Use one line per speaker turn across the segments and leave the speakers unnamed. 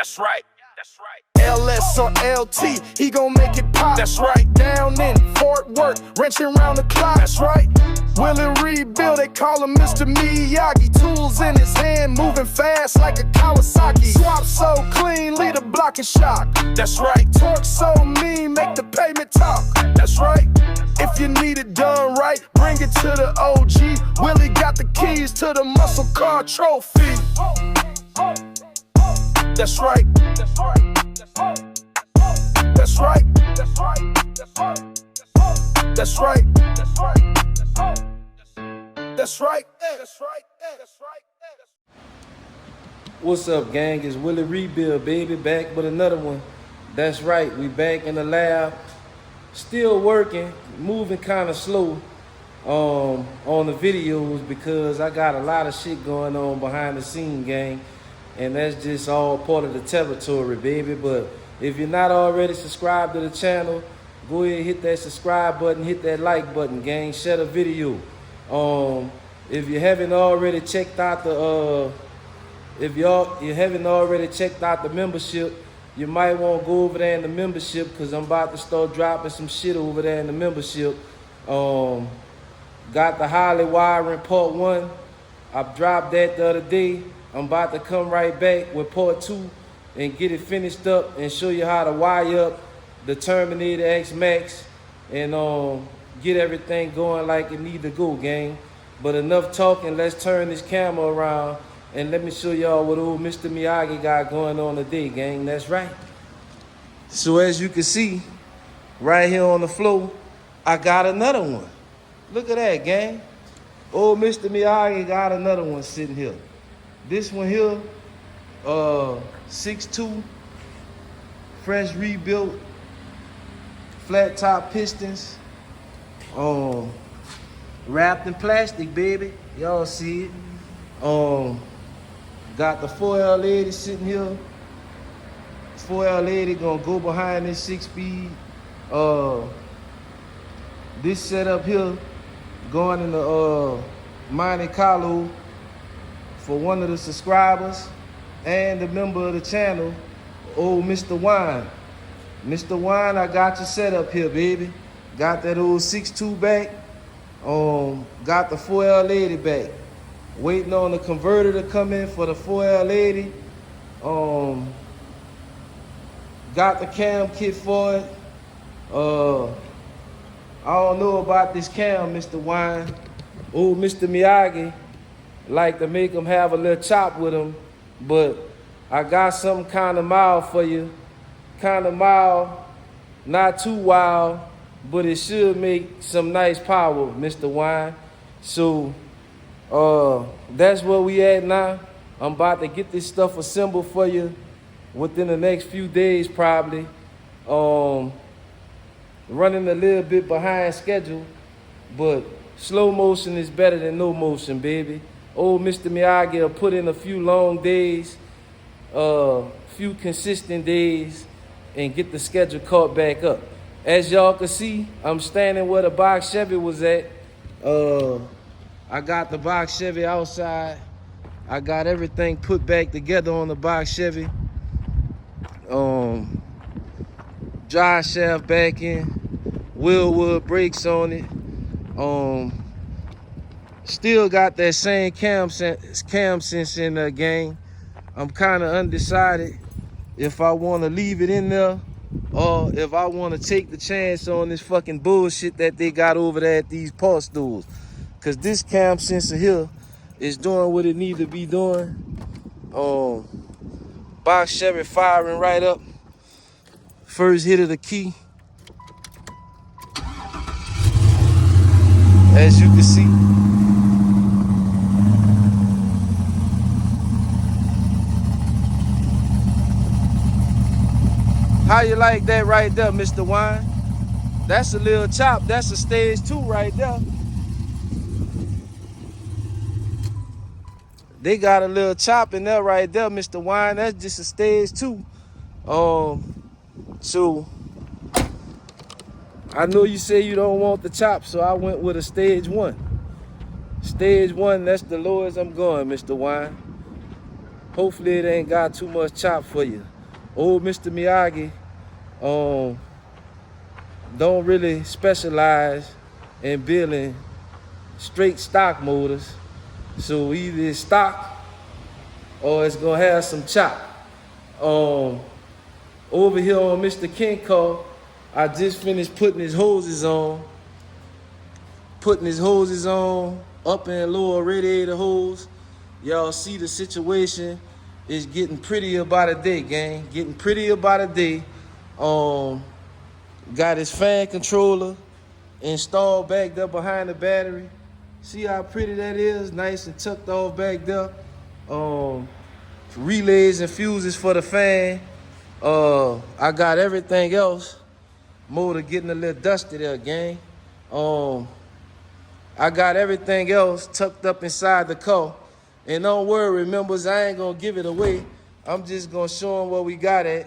That's right. LS or LT, he gon' make it pop. That's right. Down in Fort Worth, wrenching round the clock. That's right. Willie Rebuild, they call him Mr. Miyagi. Tools in his hand, moving fast like a Kawasaki. Swap so clean, lead a block and shock. That's right. Torque so mean, make the pavement talk. That's right. If you need it done right, bring it to the OG. Willie got the keys to the muscle car trophy. That's right. That's right. That's right. That's right. That's right. That's right.
What's up, gang? It's Willie Rebuild, baby, back with another one. That's right, we back in the lab, still working, moving kind of slow on the videos because I got a lot of shit going on behind the scene, gang, and that's just all part of the territory, baby. But if you're not already subscribed to the channel, go ahead and hit that subscribe button, hit that like button, gang, share the video. If you haven't already checked out the you haven't already checked out the membership, you might want to go over there in the membership because I'm about to start dropping some shit over there in the membership. Got the Holly wiring part 1. I dropped that the other day. I'm about to come right back with part 2 and get it finished up and show you how to wire up the Terminator X Max and get everything going like it need to go, gang. But enough talking, let's turn this camera around and let me show y'all what old Mr. Miyagi got going on today, gang. That's right. So as you can see, right here on the floor, I got another one. Look at that, gang. Old Mr. Miyagi got another one sitting here. This one here, 6'2", fresh rebuilt, flat top pistons, wrapped in plastic, baby. Y'all see it. Got the 4L80 sitting here. 4L80 gonna go behind this 6-speed. This setup here going in the Monte Carlo for one of the subscribers and a member of the channel, old Mr. Wine. Mr. Wine, I got you set up here, baby. Got that old 6'2" back. Got the 4L80 back. Waiting on the converter to come in for the 4L80. Got the cam kit for it. I don't know about this cam, Mr. Wine. Old Mr. Miyagi like to make him have a little chop with him, but I got something kind of mild for you. Kind of mild, not too wild, but it should make some nice power, Mr. Wine. So that's where we at now. I'm about to get this stuff assembled for you within the next few days probably. Running a little bit behind schedule, but slow motion is better than no motion, baby. Old Mr. Miyagi will put in a few long days, few consistent days, and get the schedule caught back up. As y'all can see, I'm standing where the box Chevy was at. I got the box Chevy outside. I got everything put back together on the box Chevy. Drive shaft back in, wheelwood brakes on it. Still got that same cam sense in the gang. I'm kind of undecided if I want to leave it in there or if I want to take the chance on this fucking bullshit that they got over there at these parts stores. Cause this cam sensor here is doing what it need to be doing. Box Chevy firing right up. First hit of the key. As you can see. How you like that right there, Mr. Wine? That's a little chop. That's a stage 2 right there. They got a little chop in there right there, Mr. Wine. That's just a stage 2. So I know you say you don't want the chop, so I went with a stage 1. Stage 1, that's the lowest I'm going, Mr. Wine. Hopefully it ain't got too much chop for you. Old Mr. Miyagi don't really specialize in building straight stock motors. So either it's stock or it's gonna have some chop. Over here on Mr. Kinko, I just finished putting his hoses on. Upper and lower radiator hose. Y'all see the situation is getting prettier by the day, gang. Getting prettier by the day. Got his fan controller installed back there behind the battery. See how pretty that is? Nice and tucked off back there. Relays and fuses for the fan. I got everything else. Motor getting a little dusty there, gang. I got everything else tucked up inside the car. And don't worry, members, I ain't gonna give it away. I'm just gonna show them what we got at.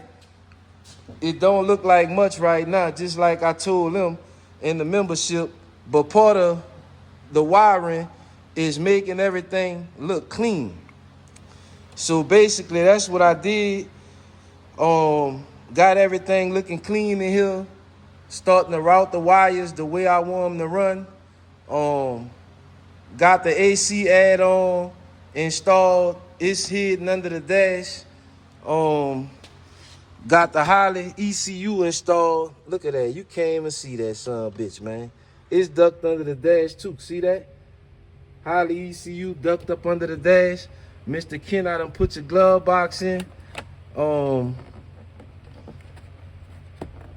It don't look like much right now, just like I told them in the membership. But part of the wiring is making everything look clean. So basically, that's what I did. Got everything looking clean in here. Starting to route the wires the way I want them to run. Got the AC add-on installed. It's hidden under the dash. Got the Holley ECU installed. Look at that. You can't even see that son of a bitch, man. It's ducked under the dash too. See that? Holley ECU ducked up under the dash. Mr. Ken, I done put your glove box in.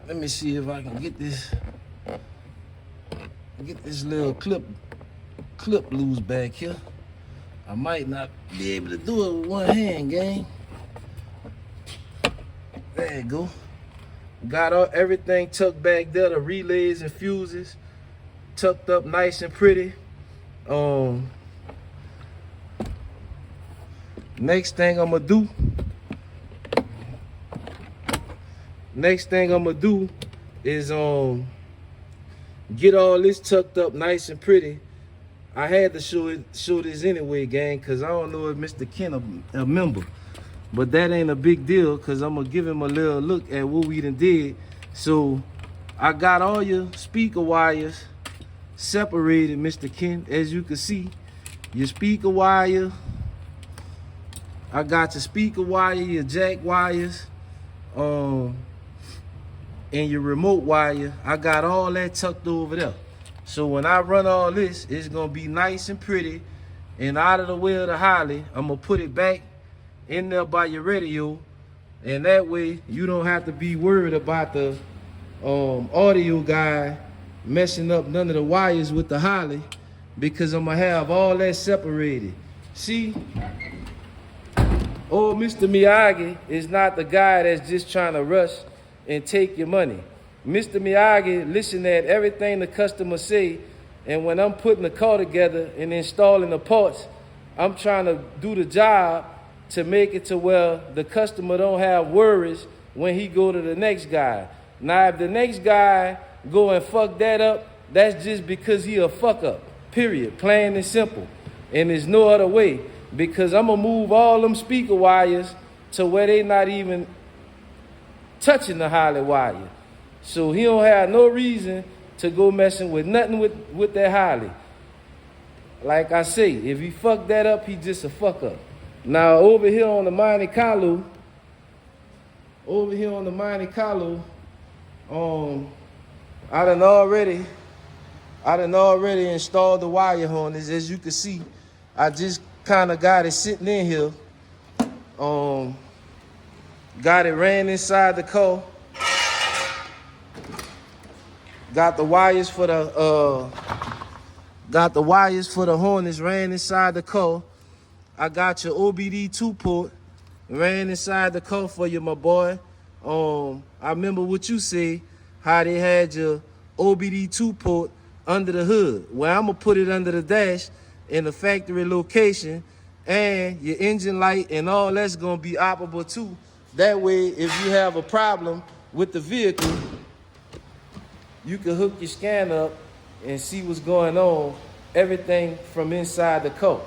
Let me see if I can get this little clip loose back here. I might not be able to do it with one hand, gang. There you go. Got everything tucked back there, the relays and fuses tucked up nice and pretty. Next thing I'm gonna do is get all this tucked up nice and pretty. I had to show this anyway, gang, because I don't know if Mr. Ken a member. But that ain't a big deal, because I'm going to give him a little look at what we done did. So I got all your speaker wires separated, Mr. Ken. As you can see, your speaker wire. I got your speaker wire, your jack wires, and your remote wire. I got all that tucked over there. So when I run all this, it's going to be nice and pretty. And out of the way of the Holley, I'm going to put it back in there by your radio. And that way, you don't have to be worried about the audio guy messing up none of the wires with the Holley, because I'm going to have all that separated. See? Old Mr. Miyagi is not the guy that's just trying to rush and take your money. Mr. Miyagi listen at everything the customer say, and when I'm putting the car together and installing the parts, I'm trying to do the job to make it to where the customer don't have worries when he go to the next guy. Now, if the next guy go and fuck that up, that's just because he a fuck up, period, plain and simple. And there's no other way, because I'm gonna move all them speaker wires to where they not even touching the Holley wire. So he don't have no reason to go messing with nothing with that Holley. Like I say, if he fuck that up, he just a fuck up. Now over here on the Monte Carlo, I done already installed the wire harness. As you can see, I just kind of got it sitting in here. Got it ran inside the car. Got the wires for the harness ran inside the car. I got your OBD2 port ran inside the car for you, my boy. I remember what you said, how they had your OBD2 port under the hood. Well, I'm gonna put it under the dash in the factory location, and your engine light and all that's gonna be operable too. That way, if you have a problem with the vehicle, you can hook your scanner up and see what's going on, everything from inside the car.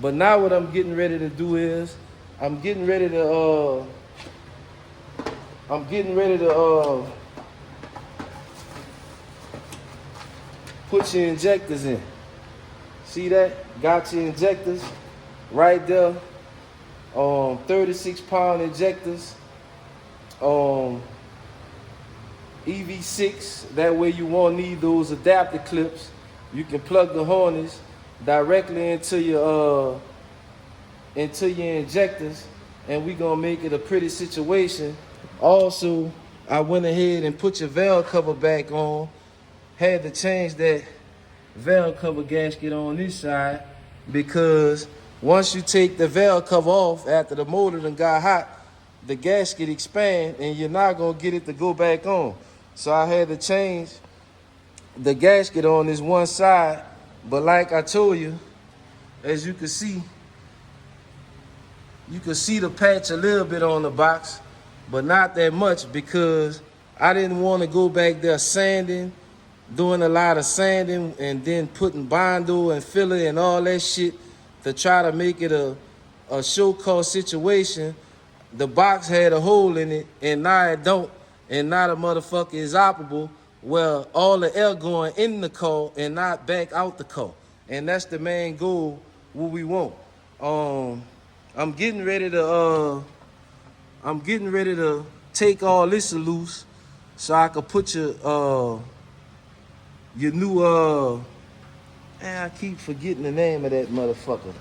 But now what I'm getting ready to do is, I'm getting ready to I'm getting ready to put your injectors in. See that? Got your injectors right there. 36-pound injectors. EV6. That way you won't need those adapter clips. You can plug the harness directly into your injectors, and we gonna make it a pretty situation. Also, I went ahead and put your valve cover back on. Had to change that valve cover gasket on this side because once you take the valve cover off after the motor done got hot, the gasket expand and you're not gonna get it to go back on. So I had to change the gasket on this one side. But like I told you, as you can see the patch a little bit on the box, but not that much because I didn't want to go back there sanding, doing a lot of sanding and then putting Bondo and filler and all that shit to try to make it a show cause situation. The box had a hole in it and now it don't, and now the motherfucker is operable. Well, all the air going in the car and not back out the car. And that's the main goal, what we want. I'm getting ready to take all this loose so I can put your new man, I keep forgetting the name of that motherfucker.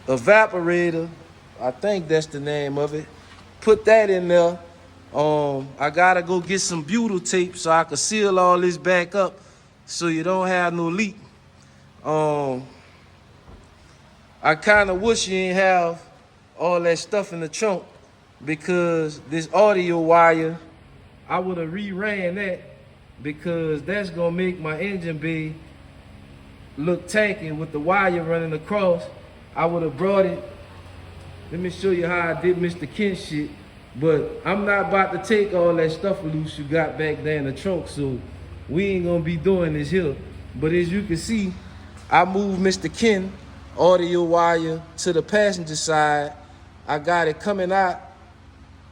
Evaporator. I think that's the name of it. Put that in there. I gotta go get some butyl tape so I can seal all this back up so you don't have no leak. I kind of wish you didn't have all that stuff in the trunk because this audio wire, I would have reran that because that's gonna make my engine bay look tanky with the wire running across. I would have brought it. Let me show you how I did Mr. Ken shit. But I'm not about to take all that stuff loose you got back there in the trunk, so we ain't gonna be doing this here. But as you can see, I moved Mr. Ken audio wire to the passenger side. I got it coming out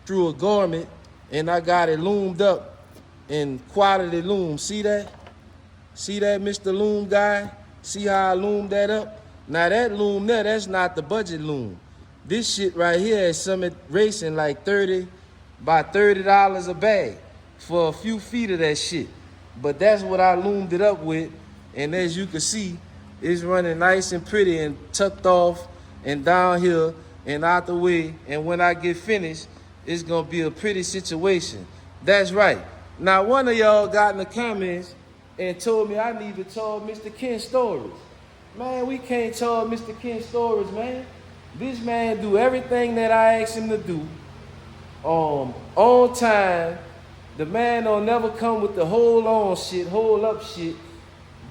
through a garment and I got it loomed up in quality loom. See that? See that, Mr. Loom guy? See how I loomed that up? Now that loom there, that's not the budget loom. This shit right here is Summit Racing like $30 a bag for a few feet of that shit. But that's what I loomed it up with. And as you can see, it's running nice and pretty and tucked off and down here and out the way. And when I get finished, it's gonna be a pretty situation. That's right. Now, one of y'all got in the comments and told me I need to charge Mr. Ken storage. Man, we can't charge Mr. Ken storage, man. This man do everything that I ask him to do on time. The man don't never come with the hold on shit, hold up shit.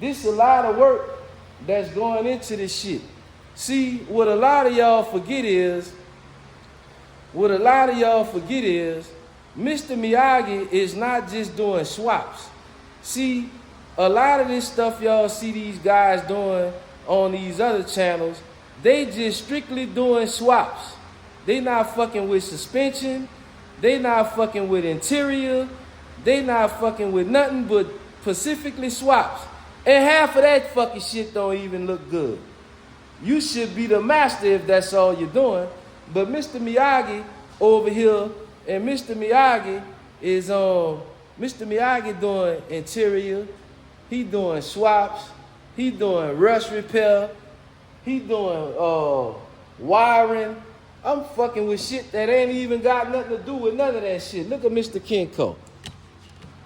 This a lot of work that's going into this shit. See, what a lot of y'all forget is, Mr. Miyagi is not just doing swaps. See, a lot of this stuff y'all see these guys doing on these other channels, they just strictly doing swaps. They not fucking with suspension. They not fucking with interior. They not fucking with nothing but specifically swaps. And half of that fucking shit don't even look good. You should be the master if that's all you're doing. But Mr. Miyagi over here, and Mr. Miyagi is Mr. Miyagi doing interior. He doing swaps. He doing rust repair. He doing wiring. I'm fucking with shit that ain't even got nothing to do with none of that shit. Look at Mr. Kenko.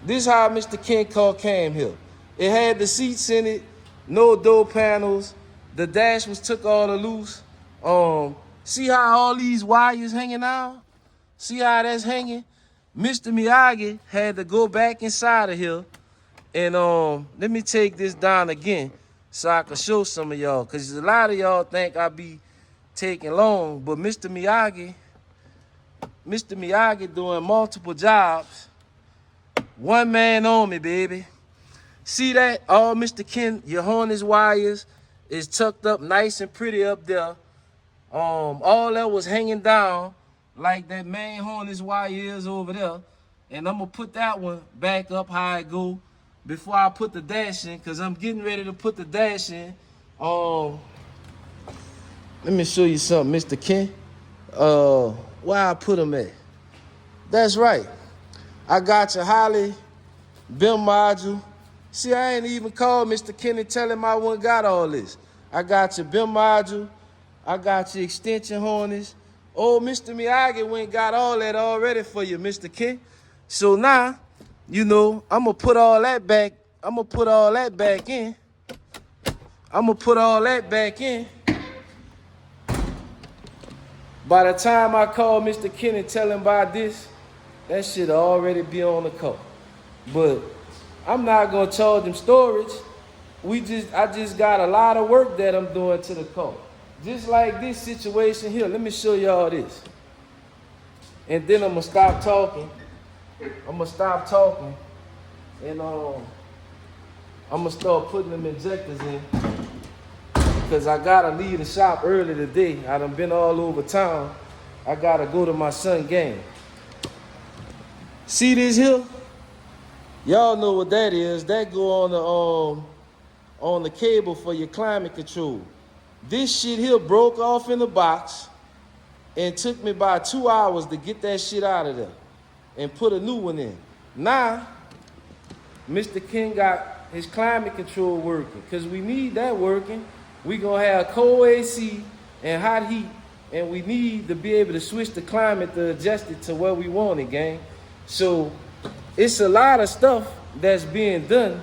This is how Mr. Kenko came here. It had the seats in it, no door panels. The dash was took all the loose. See how all these wires hanging out? See how that's hanging? Mr. Miyagi had to go back inside of here. And let me take this down again so I can show some of y'all. Because a lot of y'all think I be taking long. But Mr. Miyagi doing multiple jobs. One man on me, baby. See that? All Mr. Ken, your harness wires is tucked up nice and pretty up there. All that was hanging down like that main harness wire is over there. And I'm gonna put that one back up how it go before I put the dash in, cause I'm getting ready to put the dash in. Let me show you something, Mr. Ken. Where I put them at? That's right. I got your Holly BIM module. See, I ain't even called Mr. Ken and tell him I wouldn't got all this. I got your BIM module. I got your extension harness. Oh, Mr. Miyagi went and got all that already for you, Mr. Ken. So now, you know, I'm gonna put all that back. I'm gonna put all that back in. I'm gonna put all that back in. By the time I call Mr. Ken and tell him about this, that shit already be on the car. But I'm not gonna charge him storage. I just got a lot of work that I'm doing to the car. Just like this situation here. Let me show y'all this. And then I'm gonna stop talking. And I'm gonna start putting them injectors in. Cause I gotta leave the shop early today. I done been all over town. I gotta go to my son's game. See this here? Y'all know what that is. That go on the cable for your climate control. This shit here broke off in the box and took me about 2 hours to get that shit out of there and put a new one in. Now, Mr. Ken got his climate control working, because we need that working. We gonna have cold AC and hot heat, and we need to be able to switch the climate to adjust it to where we want it, gang. So it's a lot of stuff that's being done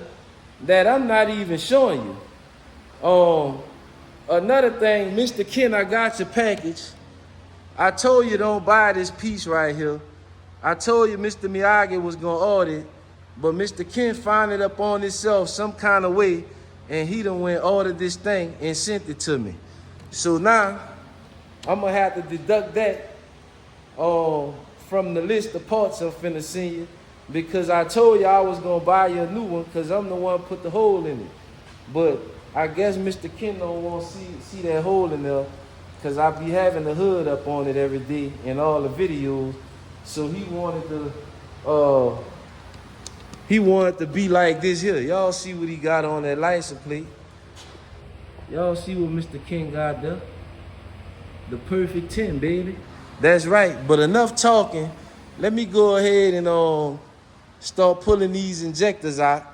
that I'm not even showing you. Another thing, Mr. Ken, I got your package. I told you don't buy this piece right here. I told you Mr. Miyagi was gonna order it, but Mr. Ken found it up on himself some kind of way, and he done went ordered this thing and sent it to me. So now, I'm gonna have to deduct that from the list of parts I'm finna send you, because I told you I was gonna buy you a new one, because I'm the one put the hole in it. But I guess Mr. Ken don't want to see that hole in there, because I be having the hood up on it every day in all the videos. So he wanted to be like this here. Y'all see what he got on that license plate. Y'all see what Mr. Ken got there. The perfect 10, baby. That's right. But enough talking. Let me go ahead and start pulling these injectors out.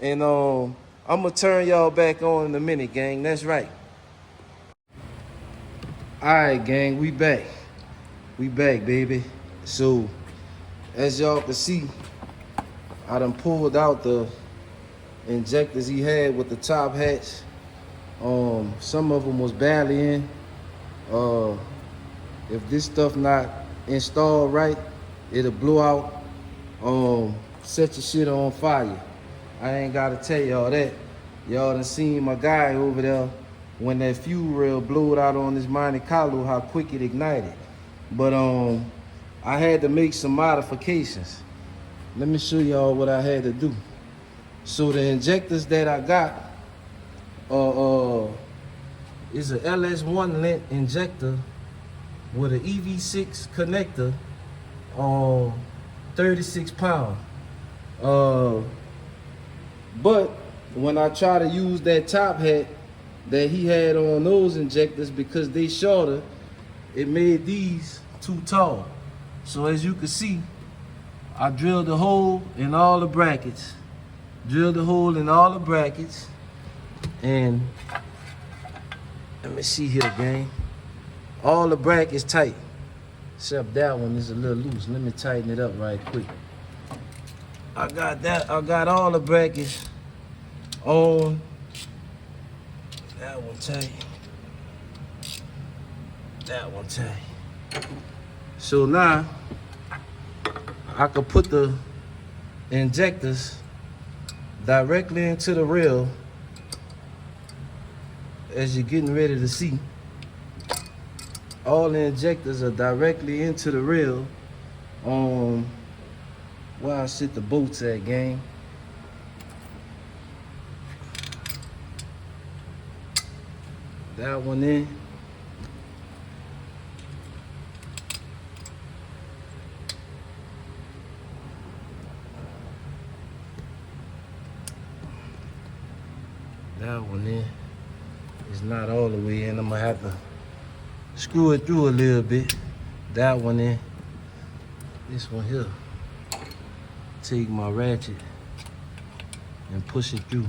And I'm gonna turn y'all back on in a minute, gang. That's right. All right, gang, we back. We back, baby. So, as y'all can see, I done pulled out the injectors he had with the top hats. Some of them was barely in. If this stuff not installed right, it'll blow out, set your shit on fire. I ain't gotta tell y'all that. Y'all done seen my guy over there when that fuel rail blowed out on this Monte Carlo, how quick it ignited. But I had to make some modifications. Let me show y'all what I had to do. So the injectors that I got is a LS1 length injector with an EV6 connector on 36 pound. But when I try to use that top hat that he had on those injectors, because they shorter, it made these too tall. So as you can see, I drilled a hole in all the brackets. And let me see here, gang. All the brackets tight, except that one is a little loose. Let me tighten it up right quick. I got all the brackets on. That one tight. That one tight. So now I could put the injectors directly into the rail, as you're getting ready to see. All the injectors are directly into the rail on where I sit the bolts at, gang. That one in. that one in. It's not all the way in. I'm gonna have to screw it through a little bit. That one in. This one here. Take my ratchet and push it through.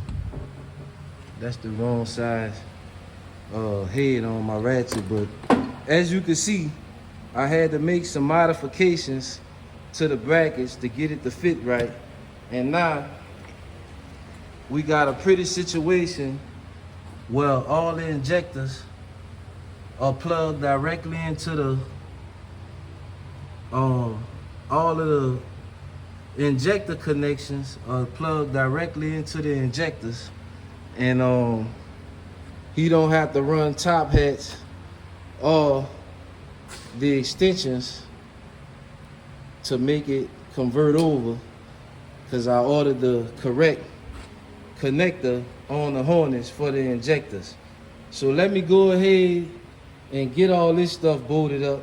That's the wrong size head on my ratchet, but as you can see, I had to make some modifications to the brackets to get it to fit right. And now we got a pretty situation where all the injectors are plugged directly into the all of the injector connections are plugged directly into the injectors, and he don't have to run top hats or the extensions to make it convert over, because I ordered the correct connector on the harness for the injectors. So let me go ahead and get all this stuff bolted up,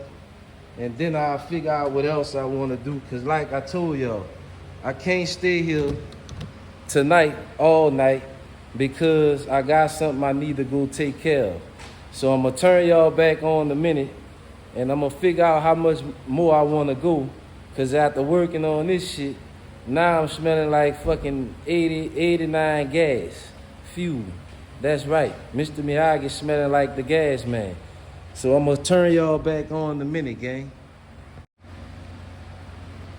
and then I'll figure out what else I want to do, because like I told y'all, I can't stay here tonight all night because I got something I need to go take care of. So I'm gonna turn y'all back on in a minute, and I'm gonna figure out how much more I want to go, because after working on this shit, now I'm smelling like fucking 89 gas fuel. That's right, Mr. Miyagi smelling like the gas man. So I'm gonna turn y'all back on in a minute, gang.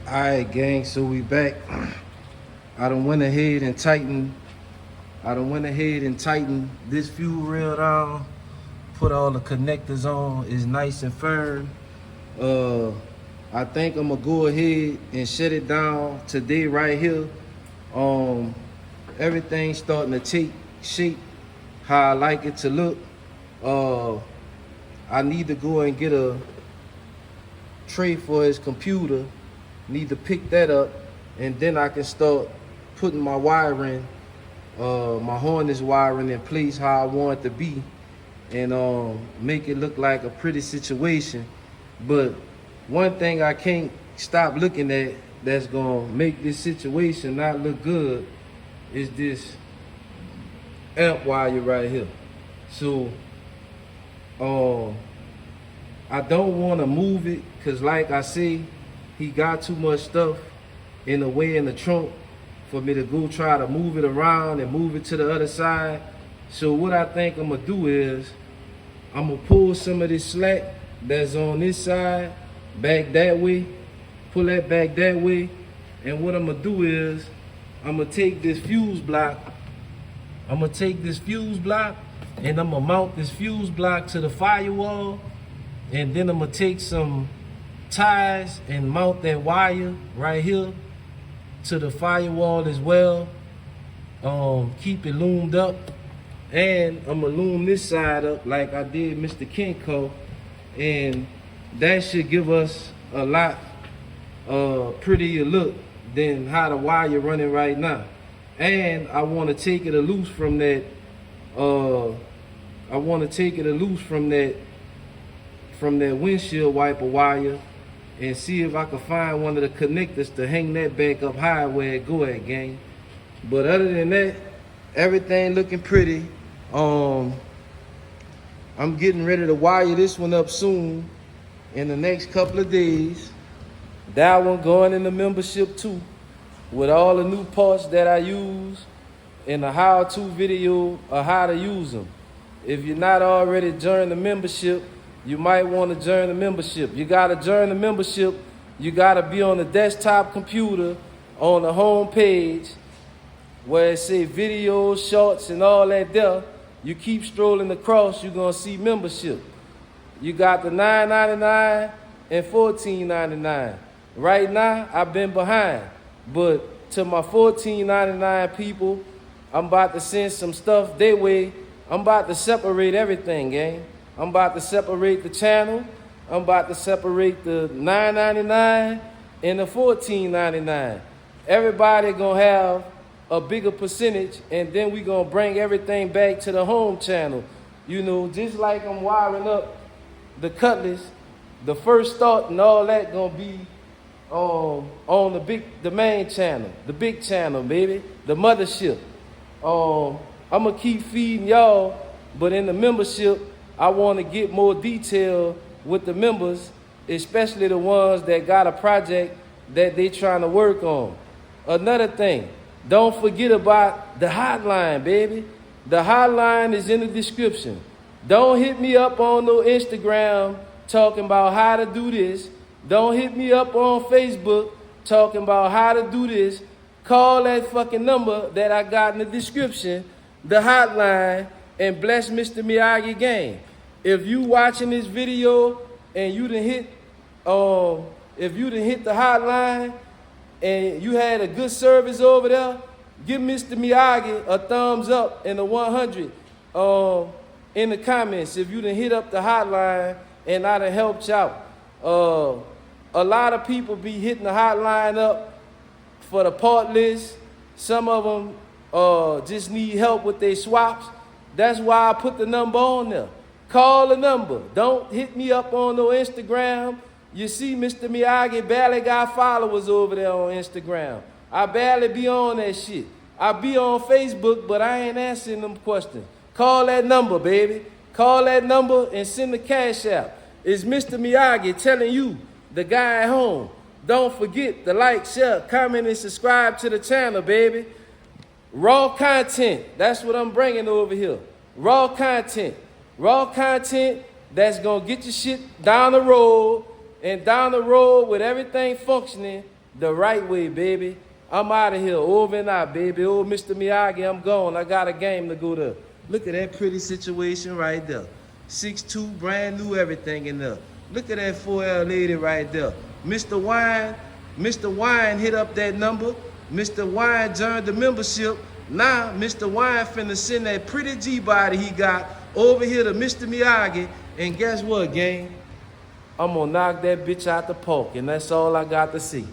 Alright, gang, so we back. I done went ahead and tightened this fuel rail down, put all the connectors on, it's nice and firm. I think I'm gonna go ahead and shut it down today right here. Everything's starting to take shape how I like it to look. I need to go and get a tray for his computer. Need to pick that up, and then I can start putting my wiring, my harness wiring in place how I want it to be, and make it look like a pretty situation. But one thing I can't stop looking at that's gonna make this situation not look good is this amp wire right here. So I don't want to move it, because like I say, he got too much stuff in the way in the trunk for me to go try to move it around and move it to the other side. So what I think I'm gonna do is I'm gonna pull some of this slack that's on this side back that way, pull that back that way, and what I'm gonna do is I'm gonna take this fuse block, and I'm gonna mount this fuse block to the firewall, and then I'm gonna take some ties and mount that wire right here to the firewall as well. Keep it loomed up, and I'm gonna loom this side up like I did Mr. Kinko, and that should give us a lot prettier look than how the wire running right now. And I want to take it loose from that. From that windshield wiper wire, and see if I can find one of the connectors to hang that back up high where it go at, gang. But other than that, everything looking pretty. I'm getting ready to wire this one up soon in the next couple of days. That one going in the membership too, with all the new parts that I use in the how-to video of how to use them. If you're not already joined the membership, you might want to join the membership. You got to join the membership. You got to be on the desktop computer on the home page where it say videos, shorts, and all that there. You keep strolling across, you're going to see membership. You got the $9.99 and $14.99. Right now, I've been behind. But to my $14.99 people, I'm about to send some stuff their way. I'm about to separate everything, gang. I'm about to separate the channel. I'm about to separate the $9.99 and the $14.99. Everybody gonna have a bigger percentage, and then we gonna bring everything back to the home channel. You know, just like I'm wiring up the Cutlass, the first thought and all that gonna be on the main channel, the big channel, baby, the mothership. I'm gonna keep feeding y'all, but in the membership, I want to get more detail with the members, especially the ones that got a project that they trying to work on. Another thing, don't forget about the hotline, baby. The hotline is in the description. Don't hit me up on no Instagram talking about how to do this. Don't hit me up on Facebook talking about how to do this. Call that fucking number that I got in the description, the hotline, and bless Mr. Miyagi game. If you watching this video and you done hit, if you done hit the hotline and you had a good service over there, give Mr. Miyagi a thumbs up and a 100 in the comments if you done hit up the hotline and I done helped you out. A lot of people be hitting the hotline up for the part list. Some of them just need help with their swaps. That's why I put the number on there. Call the number. Don't hit me up on no Instagram. You see Mr. Miyagi barely got followers over there on Instagram. I barely be on that shit. I be on Facebook, but I ain't answering them questions. Call that number, baby. Call that number and send the cash out. It's Mr. Miyagi telling you, the guy at home, don't forget to like, share, comment, and subscribe to the channel, baby. Raw content, that's what I'm bringing over here. Raw content. Raw content that's going to get your shit down the road, and down the road with everything functioning the right way, baby. I'm out of here, over and out, baby. Oh, Mr. Miyagi, I'm gone. I got a game to go to. Look at that pretty situation right there. 6'2", brand new everything in there. Look at that 4L lady right there. Mr. Wine hit up that number. Mr. Wine joined the membership. Now, Mr. Wine finna send that pretty G-body he got over here to Mr. Miyagi. And guess what, gang? I'm gonna knock that bitch out the park, and that's all I got to see.